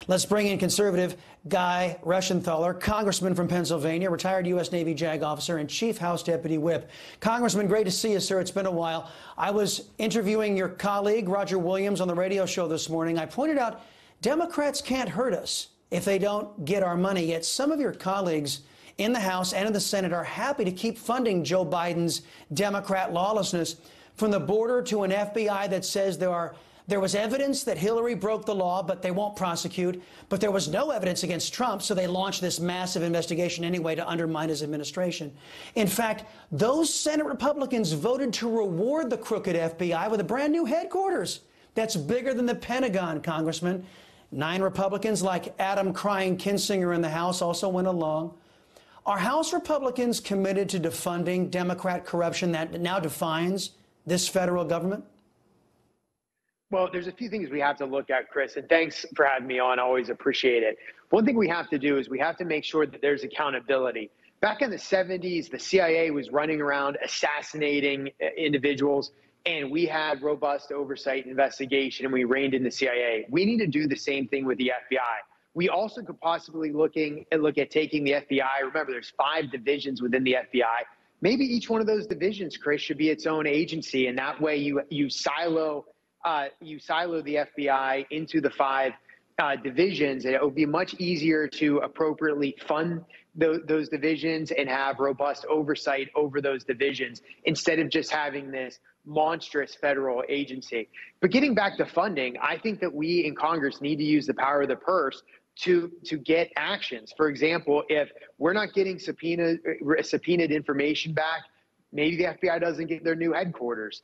Let's bring in conservative Guy Reschenthaler, congressman from Pennsylvania, retired U.S. Navy JAG officer and chief House deputy whip. Congressman, great to see you, sir. It's been a while. I was interviewing your colleague, Roger Williams, on the radio show this morning. I pointed out Democrats can't hurt us if they don't get our money. Yet some of your colleagues in the House and in the Senate are happy to keep funding Joe Biden's Democrat lawlessness, from the border to an FBI that says there was evidence that Hillary broke the law, but they won't prosecute. But there was no evidence against Trump, so they launched this massive investigation anyway to undermine his administration. In fact, those Senate Republicans voted to reward the crooked FBI with a brand new headquarters that's bigger than the Pentagon, Congressman. 9 Republicans, like Adam Crying Kinzinger in the House, also went along. Are House Republicans committed to defunding Democrat corruption that now defines this federal government? Well, there's a few things we have to look at, Chris, and thanks for having me on. I always appreciate it. One thing we have to do is we have to make sure that there's accountability. Back in the 70s, the CIA was running around assassinating individuals, and we had robust oversight investigation, and we reined in the CIA. We need to do the same thing with the FBI. We also could possibly look at taking the FBI. Remember, there's 5 divisions within the FBI. Maybe each one of those divisions, Chris, should be its own agency, and that way you silo the FBI into the 5 divisions, and it would be much easier to appropriately fund those divisions and have robust oversight over those divisions instead of just having this monstrous federal agency. But getting back to funding, I think that we in Congress need to use the power of the purse to get actions. For example, if we're not getting subpoenaed information back, maybe the FBI doesn't get their new headquarters.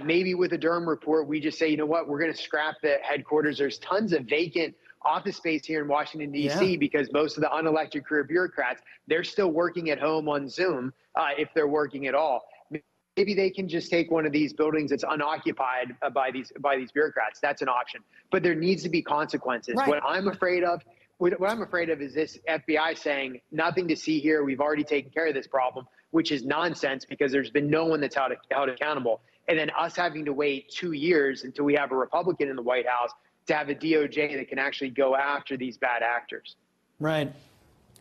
Maybe with the Durham report, we just say, you know what, we're going to scrap the headquarters. There's tons of vacant office space here in Washington, D.C., because most of the unelected career bureaucrats, they're still working at home on Zoom, if they're working at all. Maybe they can just take one of these buildings that's unoccupied by these bureaucrats. That's an option. But there needs to be consequences. Right. What I'm afraid of is this FBI saying, nothing to see here. We've already taken care of this problem, which is nonsense because there's been no one that's held accountable. And then us having to wait 2 years until we have a Republican in the White House to have a DOJ that can actually go after these bad actors. Right.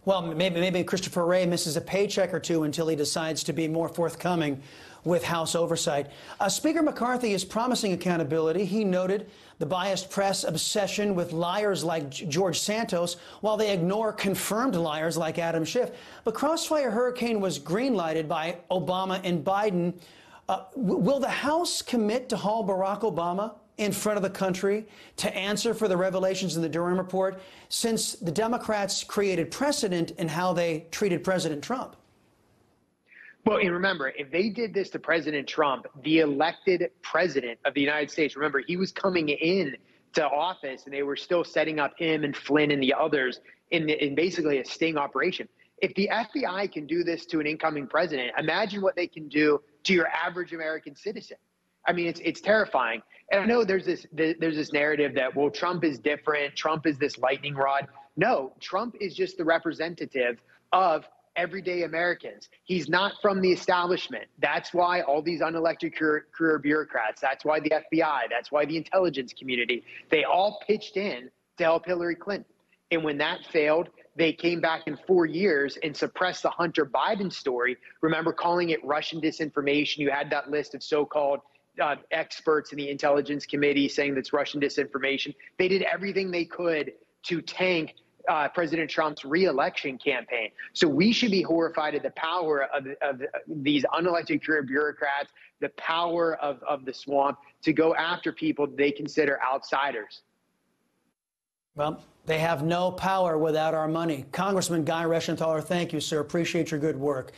Well, maybe Christopher Wray misses a paycheck or two until he decides to be more forthcoming with House oversight. Speaker McCarthy is promising accountability. He noted the biased press obsession with liars like George Santos, while they ignore confirmed liars like Adam Schiff. But Crossfire Hurricane was green-lighted by Obama and Biden. Will the House commit to haul Barack Obama in front of the country to answer for the revelations in the Durham report, since the Democrats created precedent in how they treated President Trump? Well, and remember, if they did this to President Trump, the elected president of the United States, remember, he was coming in to office and they were still setting up him and Flynn and the others in basically a sting operation. If the FBI can do this to an incoming president, imagine what they can do to your average American citizen. I mean, it's terrifying. And I know there's this narrative that, well, Trump is different. Trump is this lightning rod. No, Trump is just the representative of everyday Americans. He's not from the establishment. That's why all these unelected career bureaucrats, that's why the FBI, that's why the intelligence community, they all pitched in to help Hillary Clinton. And when that failed, they came back in 4 years and suppressed the Hunter Biden story. Remember calling it Russian disinformation? You had that list of so-called experts in the intelligence committee saying that's Russian disinformation. They did everything they could to tank President Trump's re-election campaign. So we should be horrified at the power of these unelected career bureaucrats, the power of the swamp to go after people they consider outsiders. Well, they have no power without our money. Congressman Guy Reschenthaler, thank you, sir. Appreciate your good work.